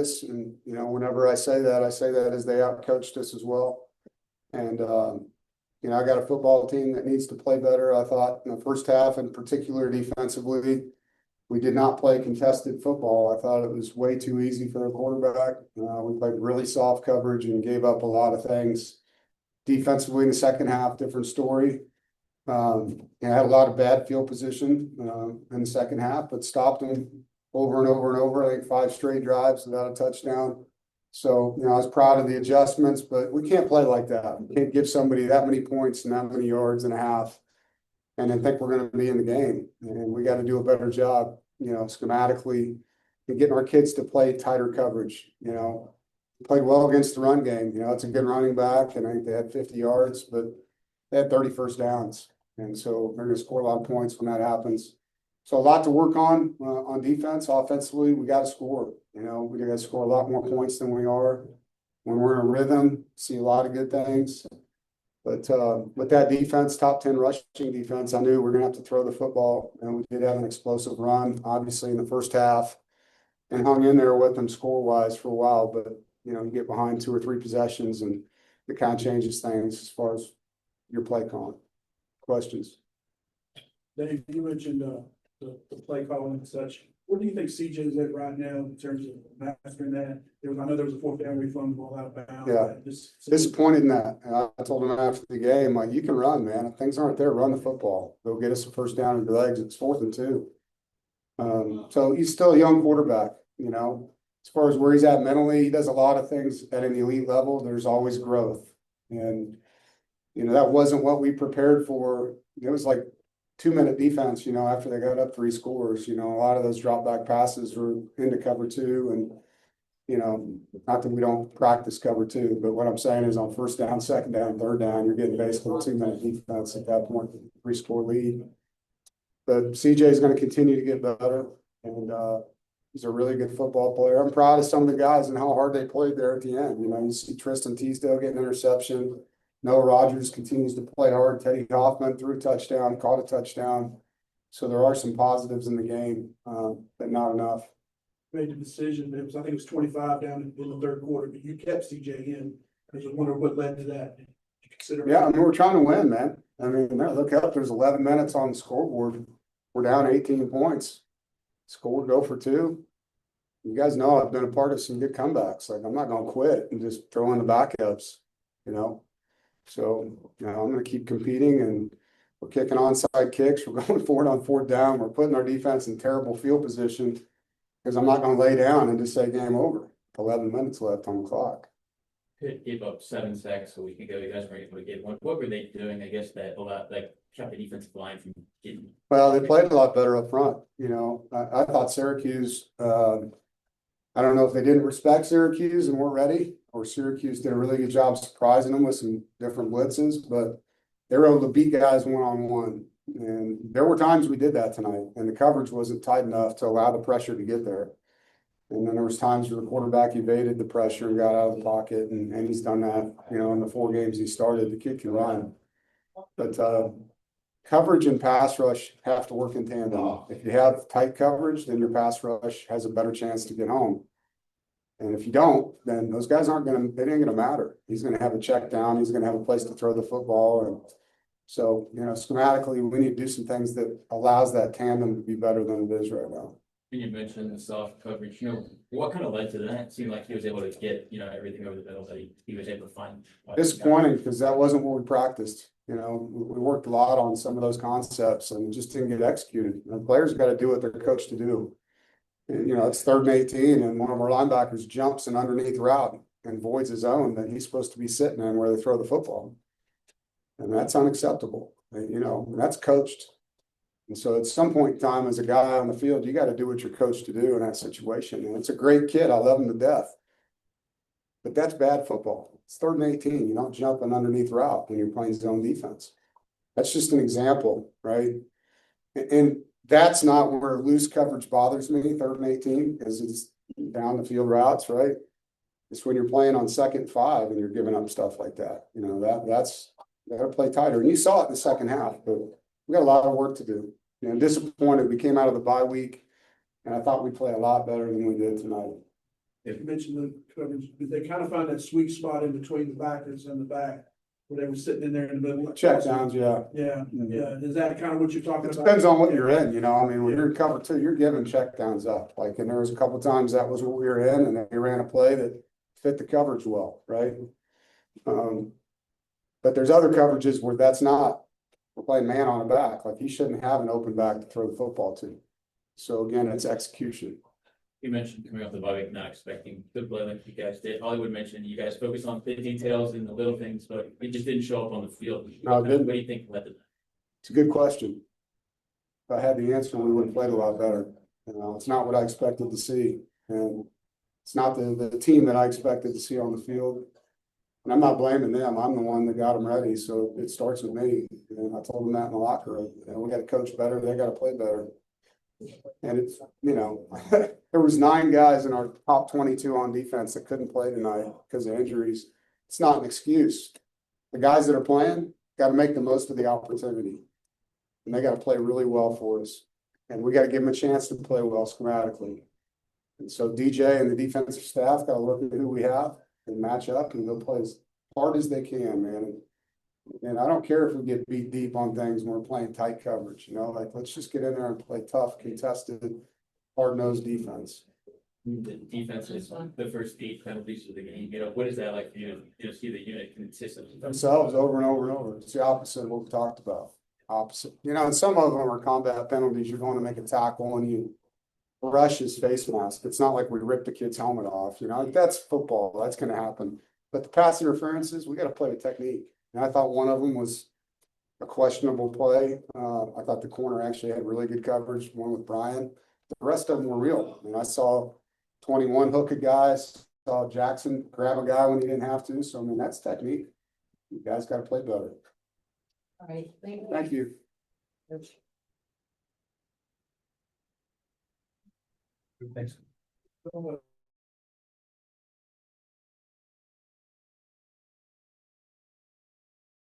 is. And, whenever I say that as they outcoached us as well. And, I got a football team that needs to play better. I thought in the first half, in particular defensively, we did not play contested football. I thought it was way too easy for the quarterback. We played really soft coverage and gave up a lot of things. Defensively in the second half, different story. I had a lot of bad field position in the second half, but stopped them over and over and over. I think 5 straight drives without a touchdown. So, I was proud of the adjustments, but we can't play like that. We can't give somebody that many points and that many yards and a half and then think we're going to be in the game. And we got to do a better job, schematically and getting our kids to play tighter coverage. Played well against the run game. It's a good running back, and I think they had 50 yards, but they had 30 first downs. And so they're going to score a lot of points when that happens. So a lot to work on defense. Offensively, we got to score. We got to score a lot more points than we are. When we're in a rhythm, see a lot of good things. But with that defense, top 10 rushing defense, I knew we were going to have to throw the football. And we did have an explosive run, obviously, in the first half. And hung in there with them score-wise for a while. But, you get behind 2 or 3 possessions, and it kind of changes things as far as your play calling. Questions? Dave, you mentioned the play calling and such. Where do you think CJ is at right now in terms of mastering that? I know there was a 4th down refund ball out of bounds. Yeah, disappointed in that. I told him after the game, like, you can run, man. If things aren't there, run the football. Go get us a first down in the legs. It's 4th and 2. So he's still a young quarterback, As far as where he's at mentally, he does a lot of things at an elite level. There's always growth. And, that wasn't what we prepared for. It was like 2-minute defense, after they got up 3 scores. A lot of those drop back passes were into cover 2. And, not that we don't practice cover 2, but what I'm saying is on first down, second down, third down, you're getting basically 2-minute defense at that point, 3-score lead. But CJ is going to continue to get better. And, he's a really good football player. I'm proud of some of the guys and how hard they played there at the end. You see Tristan Teasdale getting an interception. Noah Rogers continues to play hard. Teddy Hoffman threw a touchdown, caught a touchdown. So there are some positives in the game, but not enough. Made the decision. I think it was 25 down in the third quarter, but you kept CJ in. I just wonder what led to that. Did you consider? Yeah, we're trying to win, man. Look up. There's 11 minutes on the scoreboard. We're down 18 points. Score, go for 2. You guys know I've been a part of some good comebacks. Like, I'm not going to quit and just throw in the backups, So, I'm going to keep competing, and we're kicking onside kicks. We're going forward on 4th down. We're putting our defense in terrible field position because I'm not going to lay down and just say game over. 11 minutes left on the clock. Could give up 7 sacks a week ago. You guys were able to get one. What were they doing? I guess that kept the defensive line from getting. Well, they played a lot better up front. I thought Syracuse. I don't know if they didn't respect Syracuse and weren't ready, or Syracuse did a really good job surprising them with some different blitzes, but they were able to beat guys one-on-one. And there were times we did that tonight, and the coverage wasn't tight enough to allow the pressure to get there. And then there was times where the quarterback evaded the pressure and got out of the pocket, and he's done that, in the 4 games he started. The kid can run. But coverage and pass rush have to work in tandem. If you have tight coverage, then your pass rush has a better chance to get home. And if you don't, then those guys it ain't going to matter. He's going to have a check down. He's going to have a place to throw the football. And so, schematically, we need to do some things that allows that tandem to be better than it is right now. You mentioned the soft coverage. What kind of led to that? It seemed like he was able to get, everything over the middle that he was able to find. Disappointing, because that wasn't what we practiced. We worked a lot on some of those concepts and it just didn't get executed. The players got to do what they're coached to do. And, it's 3rd and 18, and one of our linebackers jumps an underneath route and voids his zone that he's supposed to be sitting in where they throw the football. And that's unacceptable. And that's coached. And so at some point in time, as a guy on the field, you got to do what you're coached to do in that situation. And it's a great kid. I love him to death. But that's bad football. It's 3rd and 18. You don't jump an underneath route when you're playing zone defense. That's just an example, right? And that's not where loose coverage bothers me, 3rd and 18, because it's down the field routes, right? It's when you're playing on 2nd and 5 and you're giving up stuff like that. That's you got to play tighter. And you saw it in the second half, but we got a lot of work to do. Disappointed. We came out of the bye week, and I thought we'd play a lot better than we did tonight. You mentioned the coverage, did they kind of find that sweet spot in between the backers and the back? Where they were sitting in there in the middle? Check downs, yeah. Yeah, yeah, is that kind of what you're talking It about? depends on what you're in, you know, I mean, when you're in cover two, you're giving check downs up, like, and there was a couple times that was what we were in, and they ran a play that fit the coverage well, right? But there's other coverages where that's not, we're playing man on a back, like, you shouldn't have an open back to throw the football to. So again, it's execution. You mentioned coming off the bye week, not expecting good play like you guys did. Hollywood mentioned you guys focus on the details and the little things, but it just didn't show up on the field. No, it didn't. What do you think led to that? It's a good question. If I had the answer, we would have played a lot better. You know, it's not what I expected to see, and it's not the team that I expected to see on the field. And I'm not blaming them. I'm the one that got them ready, so it starts with me. And I told them that in the locker room. And we got to coach better. They got to play better. And it's, you know, there was 9 guys in our top 22 on defense that couldn't play tonight because of injuries. It's not an excuse. The guys that are playing got to make the most of the opportunity. And they got to play really well for us. And we got to give them a chance to play well schematically. And so DJ and the defensive staff got to look at who we have and match up, and they'll play as hard as they can, man. And I don't care if we get beat deep on things when we're playing tight coverage, you know, like, let's just get in there and play tough, contested, hard-nosed defense. The defense is the first 8 penalties of the game. You know, what is that like for you to see the unit consistently? Themselves over and over and over. It's the opposite of what we talked about. Opposite. You know, and some of them are combat penalties. You're going to make a tackle and you rush his face mask. It's not like we ripped the kid's helmet off, you know, like, that's football. That's going to happen. But the pass interferences, we got to play with technique. And I thought one of them was a questionable play. I thought the corner actually had really good coverage, one with Brian. The rest of them were real. I mean, I saw 21 hook a guy, saw Jackson grab a guy when he didn't have to. So, I mean, that's technique. You guys got to play better. All right, thank you. Thank you. Thanks.